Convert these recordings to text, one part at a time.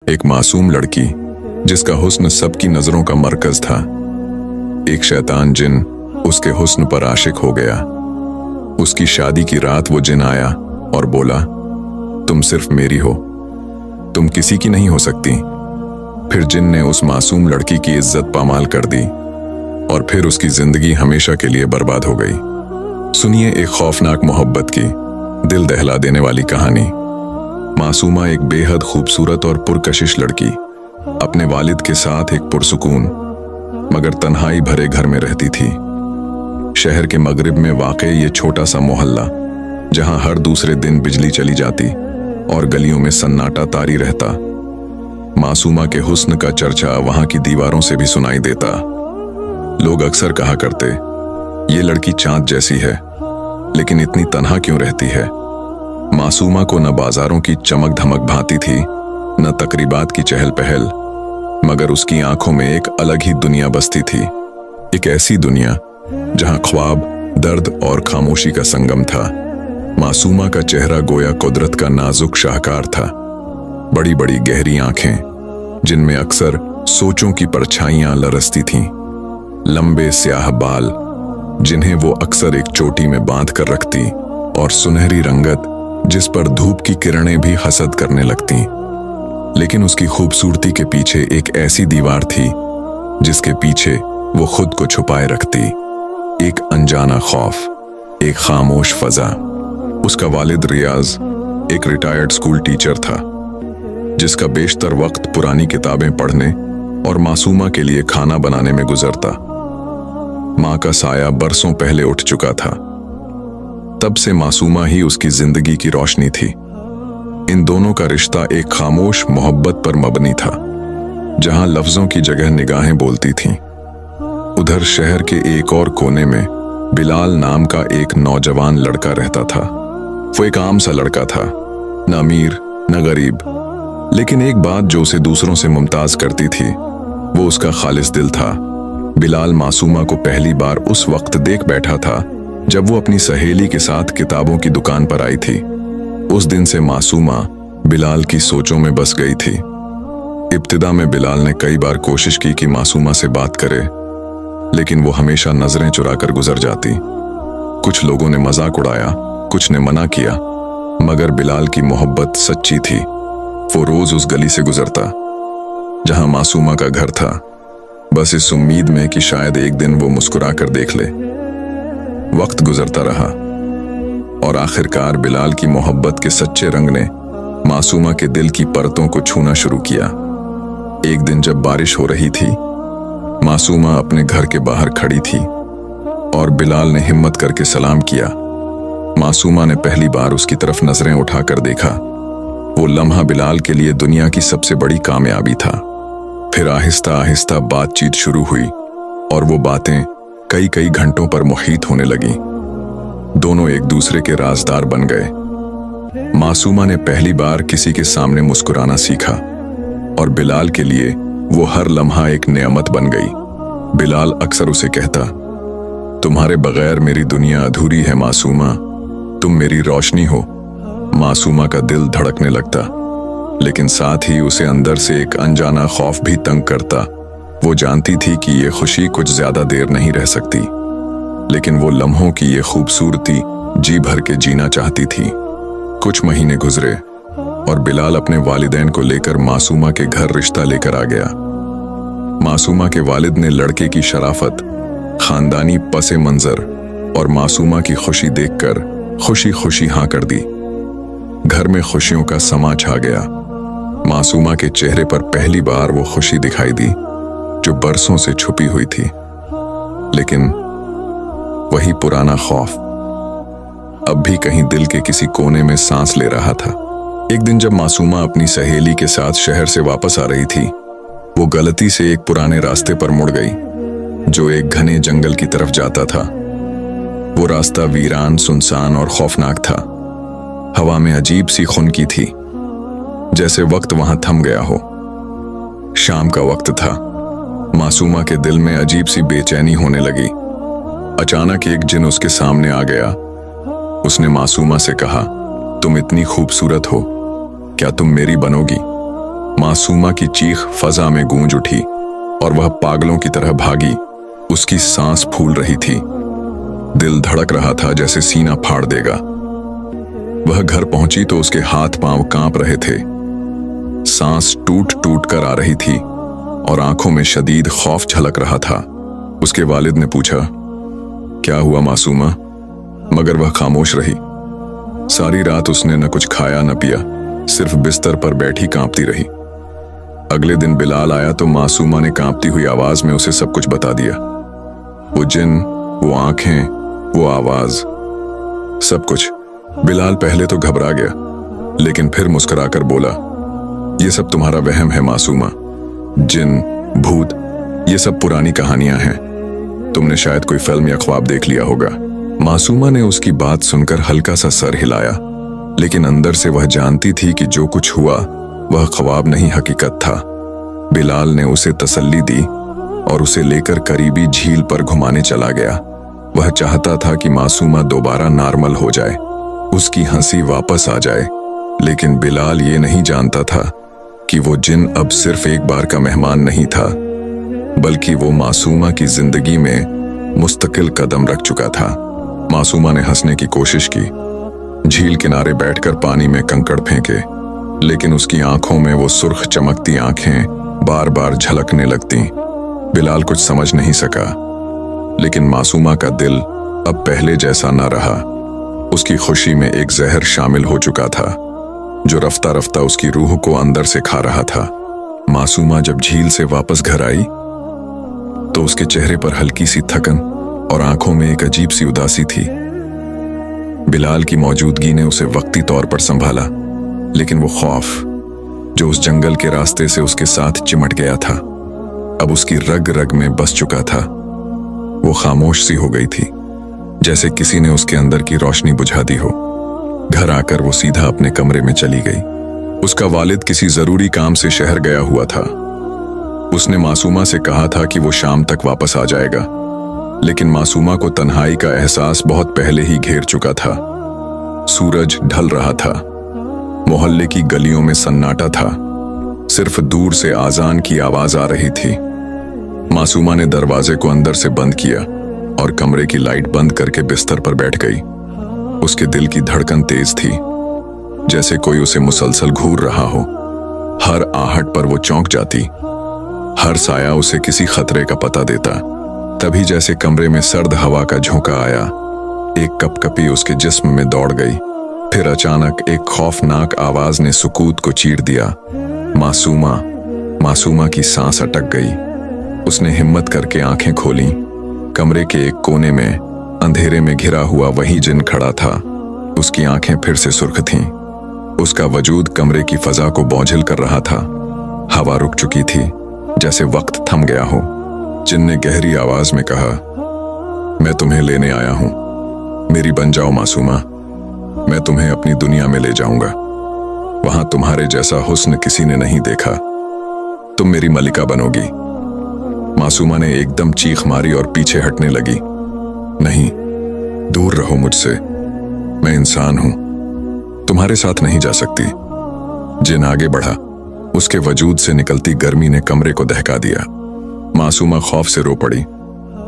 एक मासूम लड़की जिसका हुस्न सबकी नजरों का मरकज था। एक शैतान जिन उसके हुस्न पर आशिक हो गया। उसकी शादी की रात वो जिन आया और बोला, तुम सिर्फ मेरी हो, तुम किसी की नहीं हो सकती। फिर जिन ने उस मासूम लड़की की इज्जत पामाल कर दी और फिर उसकी जिंदगी हमेशा के लिए बर्बाद हो गई। सुनिए एक खौफनाक मोहब्बत की दिल दहला देने वाली कहानी। मासूमा एक बेहद खूबसूरत और पुरकशिश लड़की अपने वालिद के साथ एक पुरसुकून मगर तन्हाई भरे घर में रहती थी। शहर के मगरिब में वाक़े ये छोटा सा मोहल्ला जहां हर दूसरे दिन बिजली चली जाती और गलियों में सन्नाटा तारी रहता। मासूमा के हुस्न का चर्चा वहां की दीवारों से भी सुनाई देता। लोग अक्सर कहा करते, ये लड़की चांद जैसी है, लेकिन इतनी तन्हा क्यों रहती है। मासूमा को न बाजारों की चमक धमक भाती थी, न तकरीबात की चहल पहल, मगर उसकी आंखों में एक अलग ही दुनिया बसती थी। एक ऐसी दुनिया जहां ख्वाब, दर्द और खामोशी का संगम था। मासूमा का चेहरा गोया कुदरत का नाजुक शाहकार था। बड़ी बड़ी गहरी आंखें जिनमें अक्सर सोचों की परछाइयां लरसती थीं। लंबे स्याह बाल जिन्हें वो अक्सर एक चोटी में बांध कर रखती और सुनहरी रंगत जिस पर धूप की किरणें भी हसद करने लगती। लेकिन उसकी खूबसूरती के पीछे एक ऐसी दीवार थी जिसके पीछे वो खुद को छुपाए रखती। एक अनजाना खौफ, एक खामोश फजा। उसका वालिद रियाज एक रिटायर्ड स्कूल टीचर था जिसका बेशतर वक्त पुरानी किताबें पढ़ने और मासूमा के लिए खाना बनाने में गुजरता। माँ का साया बरसों पहले उठ चुका था। तब से मासूमा ही उसकी जिंदगी की रोशनी थी। इन दोनों का रिश्ता एक खामोश मोहब्बत पर मबनी था, जहां लफ्जों की जगह निगाहें बोलती थीं। उधर शहर के एक और कोने में बिलाल नाम का एक नौजवान लड़का रहता था। वो एक आम सा लड़का था, न अमीर न गरीब, लेकिन एक बात जो उसे दूसरों से मुमताज करती थी वो उसका खालिस दिल था। बिलाल मासूमा को पहली बार उस वक्त देख बैठा था जब वो अपनी सहेली के साथ किताबों की दुकान पर आई थी। उस दिन से मासूमा बिलाल की सोचों में बस गई थी। इब्तिदा में बिलाल ने कई बार कोशिश की कि मासूमा से बात करे, लेकिन वो हमेशा नजरें चुराकर गुजर जाती। कुछ लोगों ने मजाक उड़ाया, कुछ ने मना किया, मगर बिलाल की मोहब्बत सच्ची थी। वो रोज उस गली से गुजरता जहां मासूमा का घर था, बस इस उम्मीद में कि शायद एक दिन वो मुस्कुरा कर देख ले। वक्त गुजरता रहा और आखिरकार बिलाल की मोहब्बत के सच्चे रंग ने मासूमा के दिल की परतों को छूना शुरू किया। एक दिन जब बारिश हो रही थी, मासूमा अपने घर के बाहर खड़ी थी और बिलाल ने हिम्मत करके सलाम किया। मासूमा ने पहली बार उसकी तरफ नजरें उठाकर देखा। वो लम्हा बिलाल के लिए दुनिया की सबसे बड़ी कामयाबी था। फिर आहिस्ता आहिस्ता बातचीत शुरू हुई और वो बातें कई कई घंटों पर मुहीत होने लगी। दोनों एक दूसरे के राजदार बन गए। मासूमा ने पहली बार किसी के सामने मुस्कुराना सीखा और बिलाल के लिए वो हर लम्हा एक नेमत बन गई। बिलाल अक्सर उसे कहता, तुम्हारे बगैर मेरी दुनिया अधूरी है मासूमा, तुम मेरी रोशनी हो। मासूमा का दिल धड़कने लगता, लेकिन साथ ही उसे अंदर से एक अनजाना खौफ भी तंग करता। वो जानती थी कि ये खुशी कुछ ज्यादा देर नहीं रह सकती, लेकिन वो लम्हों की ये खूबसूरती जी भर के जीना चाहती थी। कुछ महीने गुजरे और बिलाल अपने वालिदैन को लेकर मासूमा के घर रिश्ता लेकर आ गया। मासूमा के वालिद ने लड़के की शराफत, खानदानी पसे मंजर और मासूमा की खुशी देखकर खुशी खुशी हाँ कर दी। घर में खुशियों का समा छा गया। मासूमा के चेहरे पर पहली बार वो खुशी दिखाई दी जो बरसों से छुपी हुई थी, लेकिन वही पुराना खौफ अब भी कहीं दिल के किसी कोने में सांस ले रहा था। एक दिन जब मासूमा अपनी सहेली के साथ शहर से वापस आ रही थी, वो गलती से एक पुराने रास्ते पर मुड़ गई जो एक घने जंगल की तरफ जाता था। वो रास्ता वीरान, सुनसान और खौफनाक था। हवा में अजीब सी खुनकी थी, जैसे वक्त वहां थम गया हो। शाम का वक्त था। मासूमा के दिल में अजीब सी बेचैनी होने लगी। अचानक एक जिन उसके सामने आ गया। उसने मासूमा से कहा, तुम इतनी खूबसूरत हो, क्या तुम मेरी बनोगी? मासूमा की चीख फजा में गूंज उठी और वह पागलों की तरह भागी। उसकी सांस फूल रही थी, दिल धड़क रहा था जैसे सीना फाड़ देगा। वह घर पहुंची तो उसके हाथ पांव कांप रहे थे, सांस टूट टूट कर आ रही थी और आंखों में शदीद खौफ झलक रहा था। उसके वालिद ने पूछा, क्या हुआ मासूमा? मगर वह खामोश रही। सारी रात उसने न कुछ खाया न पिया, सिर्फ बिस्तर पर बैठी कांपती रही। अगले दिन बिलाल आया तो मासूमा ने कांपती हुई आवाज में उसे सब कुछ बता दिया। वो जिन, वो आंखें, वो आवाज, सब कुछ। बिलाल पहले तो घबरा गया, लेकिन फिर मुस्कुराकर बोला, ये सब तुम्हारा वहम है मासूमा। जिन, भूत, ये सब पुरानी कहानियां हैं। तुमने शायद कोई फिल्म या ख्वाब देख लिया होगा। मासूमा ने उसकी बात सुनकर हल्का सा सर हिलाया, लेकिन अंदर से वह जानती थी कि जो कुछ हुआ वह ख्वाब नहीं हकीकत था। बिलाल ने उसे तसल्ली दी और उसे लेकर करीबी झील पर घुमाने चला गया। वह चाहता था कि मासूमा दोबारा नॉर्मल हो जाए, उसकी हंसी वापस आ जाए, लेकिन बिलाल ये नहीं जानता था कि वो जिन अब सिर्फ एक बार का मेहमान नहीं था, बल्कि वो मासूमा की जिंदगी में मुस्तकिल कदम रख चुका था। मासूमा ने हंसने की कोशिश की, झील किनारे बैठकर पानी में कंकड़ फेंके, लेकिन उसकी आंखों में वो सुर्ख चमकती आंखें बार बार झलकने लगती। बिलाल कुछ समझ नहीं सका, लेकिन मासूमा का दिल अब पहले जैसा न रहा। उसकी खुशी में एक जहर शामिल हो चुका था, जो रफ्ता रफ्ता उसकी रूह को अंदर से खा रहा था। मासूमा जब झील से वापस घर आई तो उसके चेहरे पर हल्की सी थकन और आंखों में एक अजीब सी उदासी थी। बिलाल की मौजूदगी ने उसे वक्ती तौर पर संभाला, लेकिन वो खौफ जो उस जंगल के रास्ते से उसके साथ चिमट गया था, अब उसकी रग रग में बस चुका था। वो खामोश सी हो गई थी, जैसे किसी ने उसके अंदर की रोशनी बुझा दी हो। घर आकर वो सीधा अपने कमरे में चली गई। उसका वालिद किसी जरूरी काम से शहर गया हुआ था। उसने मासूमा से कहा था कि वो शाम तक वापस आ जाएगा, लेकिन मासूमा को तन्हाई का एहसास बहुत पहले ही घेर चुका था। सूरज ढल रहा था, मोहल्ले की गलियों में सन्नाटा था, सिर्फ दूर से आजान की आवाज आ रही थी। मासूमा ने दरवाजे को अंदर से बंद किया और कमरे की लाइट बंद करके बिस्तर पर बैठ गई। उसके दिल की धड़कन तेज थी, जैसे कोई उसे मुसलसल घूर रहा हो। हर आहट पर वो चौंक जाती, हर साया उसे किसी खतरे का पता देता। तभी जैसे कमरे में सर्द हवा का झोंका आया, एक कपकपी उसके जिस्म में दौड़ गई। फिर अचानक एक खौफनाक आवाज ने सुकूत को चीर दिया, मासूमा। मासूमा की सांस अटक गई। उसने हिम्मत करके आंखें खोलीं। कमरे के एक कोने में अंधेरे में घिरा हुआ वही जिन खड़ा था। उसकी आंखें फिर से सुर्ख थीं। उसका वजूद कमरे की फजा को बोझिल कर रहा था। हवा रुक चुकी थी, जैसे वक्त थम गया हो। जिन ने गहरी आवाज में कहा, मैं तुम्हें लेने आया हूं, मेरी बन जाओ मासूमा। मैं तुम्हें अपनी दुनिया में ले जाऊंगा। वहां तुम्हारे जैसा हुस्न किसी ने नहीं देखा। तुम मेरी मलिका बनोगी। मासूमा ने एकदम चीख मारी और पीछे हटने लगी। नहीं, दूर रहो मुझसे, मैं इंसान हूं, तुम्हारे साथ नहीं जा सकती। जिन आगे बढ़ा, उसके वजूद से निकलती गर्मी ने कमरे को दहका दिया। मासूमा खौफ से रो पड़ी।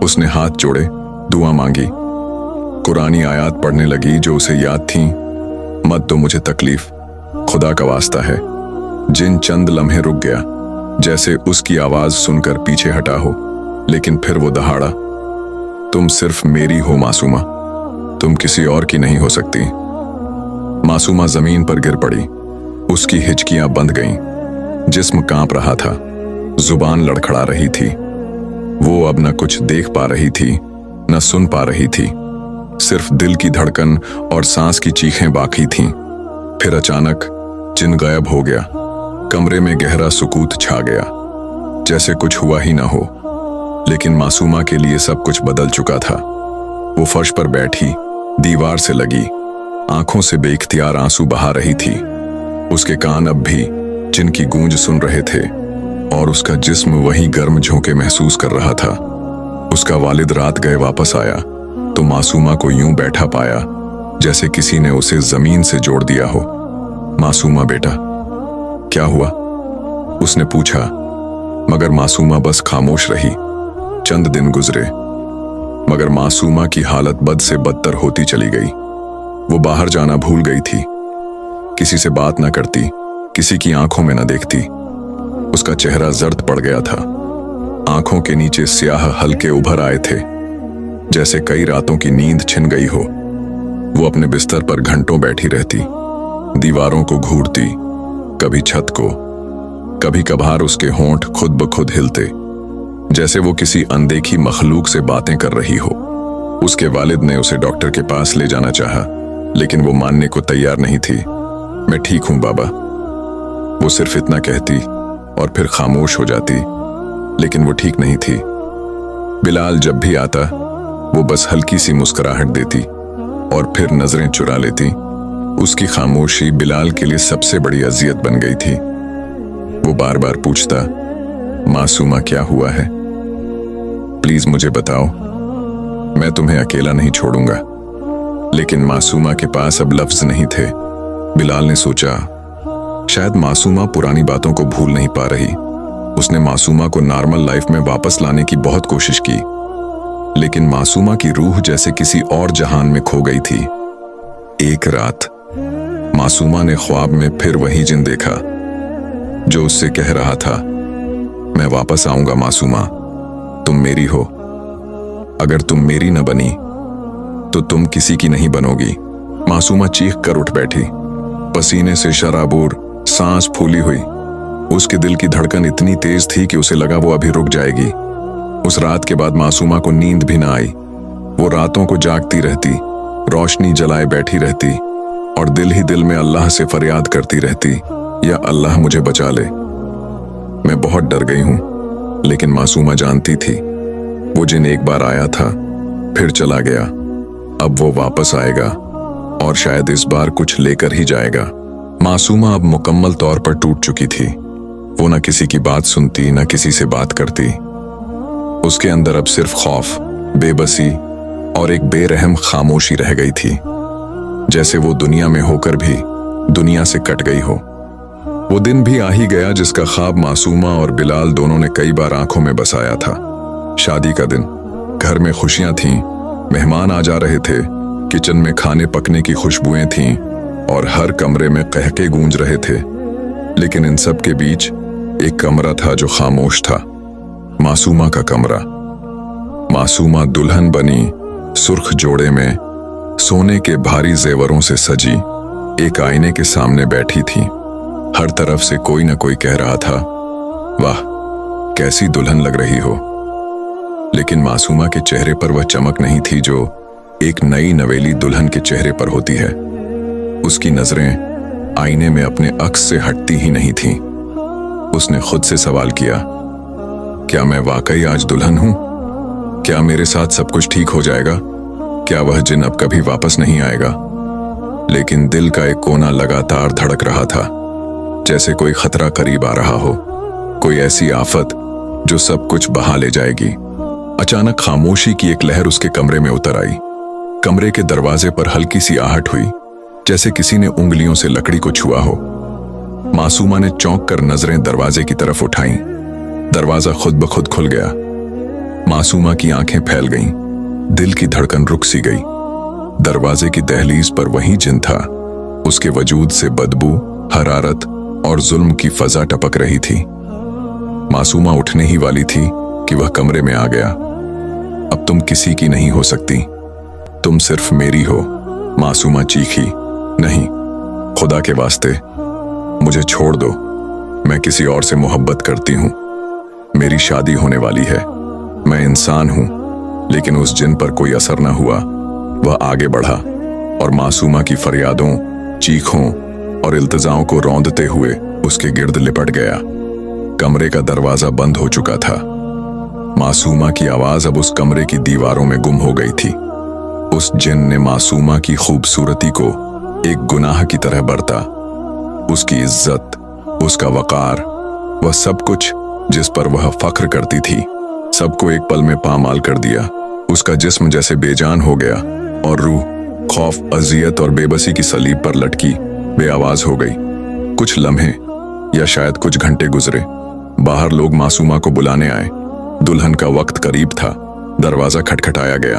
उसने हाथ जोड़े, दुआ मांगी, कुरानी आयात पढ़ने लगी जो उसे याद थीं। मत दो मुझे तकलीफ, खुदा का वास्ता है। जिन चंद लम्हे रुक गया, जैसे उसकी आवाज सुनकर पीछे हटा हो, लेकिन फिर वो दहाड़ा, तुम सिर्फ मेरी हो मासूमा, तुम किसी और की नहीं हो सकती। मासूमा जमीन पर गिर पड़ी। उसकी हिचकियां बंध गईं, जिस्म कांप रहा था, जुबान लड़खड़ा रही थी। वो अब न कुछ देख पा रही थी, न सुन पा रही थी। सिर्फ दिल की धड़कन और सांस की चीखें बाकी थीं। फिर अचानक जिन गायब हो गया। कमरे में गहरा सुकूत छा गया, जैसे कुछ हुआ ही ना हो। लेकिन मासूमा के लिए सब कुछ बदल चुका था। वो फर्श पर बैठी, दीवार से लगी, आंखों से बेइख्तियार आंसू बहा रही थी। उसके कान अब भी जिनकी गूंज सुन रहे थे और उसका जिस्म वही गर्म झोंके महसूस कर रहा था। उसका वालिद रात गए वापस आया तो मासूमा को यूं बैठा पाया जैसे किसी ने उसे जमीन से जोड़ दिया हो। मासूमा बेटा, क्या हुआ? उसने पूछा, मगर मासूमा बस खामोश रही। चंद दिन गुजरे, मगर मासूमा की हालत बद से बदतर होती चली गई। वो बाहर जाना भूल गई थी, किसी से बात न करती, किसी की आंखों में न देखती। उसका चेहरा जर्द पड़ गया था, आंखों के नीचे स्याह हल्के उभर आए थे, जैसे कई रातों की नींद छिन गई हो। वो अपने बिस्तर पर घंटों बैठी रहती, दीवारों को घूरती, कभी छत को, कभी कभार उसके होंठ खुद ब खुद हिलते, जैसे वो किसी अनदेखी मखलूक से बातें कर रही हो। उसके वालिद ने उसे डॉक्टर के पास ले जाना चाहा, लेकिन वो मानने को तैयार नहीं थी। मैं ठीक हूं बाबा, वो सिर्फ इतना कहती और फिर खामोश हो जाती, लेकिन वो ठीक नहीं थी। बिलाल जब भी आता, वो बस हल्की सी मुस्कुराहट देती और फिर नजरें चुरा लेती। उसकी खामोशी बिलाल के लिए सबसे बड़ी अजियत बन गई थी। वो बार बार पूछता, मासूमा क्या हुआ है? प्लीज मुझे बताओ, मैं तुम्हें अकेला नहीं छोड़ूंगा। लेकिन मासूमा के पास अब लफ्ज नहीं थे। बिलाल ने सोचा, शायद मासूमा पुरानी बातों को भूल नहीं पा रही। उसने मासूमा को नॉर्मल लाइफ में वापस लाने की बहुत कोशिश की, लेकिन मासूमा की रूह जैसे किसी और जहान में खो गई थी। एक रात मासूमा ने ख्वाब में फिर वही जिन देखा जो उससे कह रहा था, मैं वापस आऊंगा मासूमा, तुम मेरी हो। अगर तुम मेरी न बनी तो तुम किसी की नहीं बनोगी। मासूमा चीख कर उठ बैठी, पसीने से शराबूर, सांस फूली हुई। उसके दिल की धड़कन इतनी तेज थी कि उसे लगा वो अभी रुक जाएगी। उस रात के बाद मासूमा को नींद भी ना आई। वो रातों को जागती रहती, रोशनी जलाए बैठी रहती और दिल ही दिल में अल्लाह से फरियाद करती रहती, या अल्लाह मुझे बचा ले। मैं बहुत डर गई हूं, लेकिन मासूमा जानती थी वो जिन एक बार आया था, फिर चला गया। अब वो वापस आएगा और शायद इस बार कुछ लेकर ही जाएगा। मासूमा अब मुकम्मल तौर पर टूट चुकी थी। वो न किसी की बात सुनती, न किसी से बात करती। उसके अंदर अब सिर्फ खौफ, बेबसी और एक बेरहम खामोशी रह गई थी, जैसे वो दुनिया में होकर भी दुनिया से कट गई हो। वो दिन भी आ ही गया जिसका ख्वाब मासूमा और बिलाल दोनों ने कई बार आंखों में बसाया था। शादी का दिन, घर में खुशियां थीं, मेहमान आ जा रहे थे, किचन में खाने पकने की खुशबुएं थीं और हर कमरे में कहके गूंज रहे थे। लेकिन इन सब के बीच एक कमरा था जो खामोश था, मासूमा का कमरा। मासूमा दुल्हन बनी, सुर्ख जोड़े में, सोने के भारी जेवरों से सजी, एक आईने के सामने बैठी थी। हर तरफ से कोई न कोई कह रहा था, वाह कैसी दुल्हन लग रही हो। लेकिन मासूमा के चेहरे पर वह चमक नहीं थी जो एक नई नवेली दुल्हन के चेहरे पर होती है। उसकी नजरें आईने में अपने अक्स से हटती ही नहीं थीं। उसने खुद से सवाल किया, क्या मैं वाकई आज दुल्हन हूं? क्या मेरे साथ सब कुछ ठीक हो जाएगा? क्या वह जिन अब कभी वापस नहीं आएगा? लेकिन दिल का एक कोना लगातार धड़क रहा था, जैसे कोई खतरा करीब आ रहा हो, कोई ऐसी आफत जो सब कुछ बहा ले जाएगी। अचानक खामोशी की एक लहर उसके कमरे में उतर आई। कमरे के दरवाजे पर हल्की सी आहट हुई, जैसे किसी ने उंगलियों से लकड़ी को छुआ हो। मासूमा ने चौंक कर नजरें दरवाजे की तरफ उठाईं। दरवाजा खुद ब खुद खुल गया। मासूमा की आंखें फैल गईं, दिल की धड़कन रुक सी गई। दरवाजे की दहलीज पर वही जिन था। उसके वजूद से बदबू, हरारत और जुल्म की फजा टपक रही थी। मासूमा उठने ही वाली थी कि वह कमरे में आ गया। अब तुम किसी की नहीं हो सकती, तुम सिर्फ मेरी हो। मासूमा चीखी, नहीं, खुदा के वास्ते मुझे छोड़ दो, मैं किसी और से मोहब्बत करती हूं। मेरी शादी होने वाली है, मैं इंसान हूं। लेकिन उस जिन पर कोई असर न हुआ। वह आगे बढ़ा और मासूमा की फरियादों, चीखों और इल्तिजाओं को रौंदते हुए उसके गिर्द लिपट गया। कमरे का दरवाजा बंद हो चुका था। मासूमा की आवाज अब उस कमरे की दीवारों में गुम हो गई थी। उस जिन ने मासूमा की खूबसूरती को एक गुनाह की तरह बरता। उसकी इज्जत, उसका वकार, वह सब कुछ जिस पर वह फख्र करती थी, सबको एक पल में पामाल कर दिया। उसका जिस्म जैसे बेजान हो गया और रूह खौफ, अजियत और बेबसी की सलीब पर लटकी बेआवाज हो गई। कुछ लम्हे या शायद कुछ घंटे गुजरे। बाहर लोग मासूमा को बुलाने आए। दुल्हन का वक्त करीब था। दरवाजा खटखटाया गया,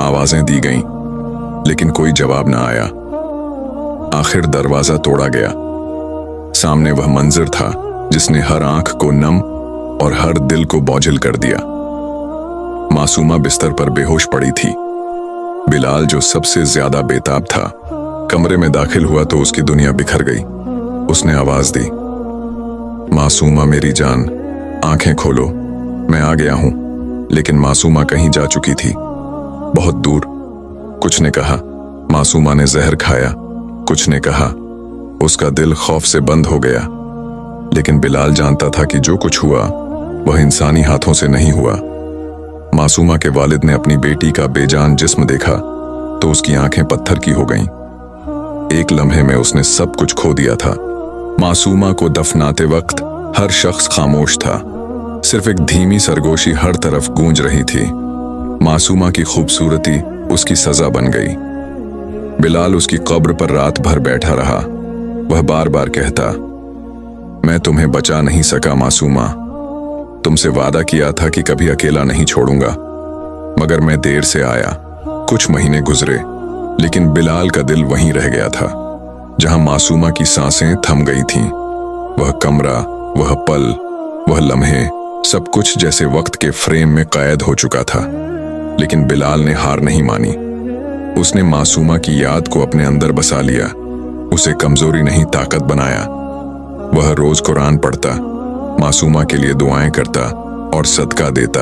आवाजें दी गईं, लेकिन कोई जवाब न आया। आखिर दरवाजा तोड़ा गया। सामने वह मंजर था जिसने हर आंख को नम और हर दिल को बोझिल कर दिया। मासूमा बिस्तर पर बेहोश पड़ी थी। बिलाल, जो सबसे ज्यादा बेताब था, कमरे में दाखिल हुआ तो उसकी दुनिया बिखर गई। उसने आवाज दी, मासूमा मेरी जान, आंखें खोलो, मैं आ गया हूं। लेकिन मासूमा कहीं जा चुकी थी, बहुत दूर। कुछ ने कहा मासूमा ने जहर खाया, कुछ ने कहा उसका दिल खौफ से बंद हो गया। लेकिन बिलाल जानता था कि जो कुछ हुआ वह इंसानी हाथों से नहीं हुआ। मासूमा के वालिद ने अपनी बेटी का बेजान जिस्म देखा तो उसकी आंखें पत्थर की हो गईं। एक लम्हे में उसने सब कुछ खो दिया था। मासूमा को दफनाते वक्त हर शख्स खामोश था। सिर्फ एक धीमी सरगोशी हर तरफ गूंज रही थी। मासूमा की खूबसूरती उसकी सजा बन गई। बिलाल उसकी कब्र पर रात भर बैठा रहा। वह बार बार कहता, मैं तुम्हें बचा नहीं सका मासूमा, तुमसे वादा किया था कि कभी अकेला नहीं छोड़ूंगा, मगर मैं देर से आया। कुछ महीने गुजरे, लेकिन बिलाल का दिल वहीं रह गया था जहां मासूमा की सांसें थम गई थीं। वह कमरा, वह पल, वह लम्हे, सब कुछ जैसे वक्त के फ्रेम में कैद हो चुका था। लेकिन बिलाल ने हार नहीं मानी। उसने मासूमा की याद को अपने अंदर बसा लिया। उसे कमजोरी नहीं, ताकत बनाया। वह रोज कुरान पढ़ता, मासूमा के लिए दुआएं करता और सदका देता।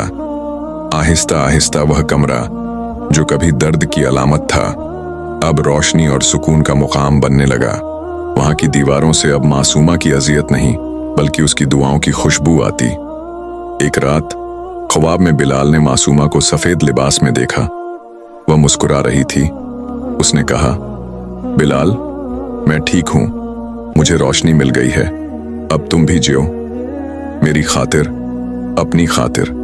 आहिस्ता आहिस्ता वह कमरा, जो कभी दर्द की अलामत था, अब रोशनी और सुकून का मुकाम बनने लगा। वहां की दीवारों से अब मासूमा की अजियत नहीं, बल्कि उसकी दुआओं की खुशबू आती। एक रात ख्वाब में बिलाल ने मासूमा को सफेद लिबास में देखा। वह मुस्कुरा रही थी। उसने कहा, बिलाल, मैं ठीक हूं, मुझे रोशनी मिल गई है, अब तुम भी जियो, मेरी खातिर, अपनी खातिर।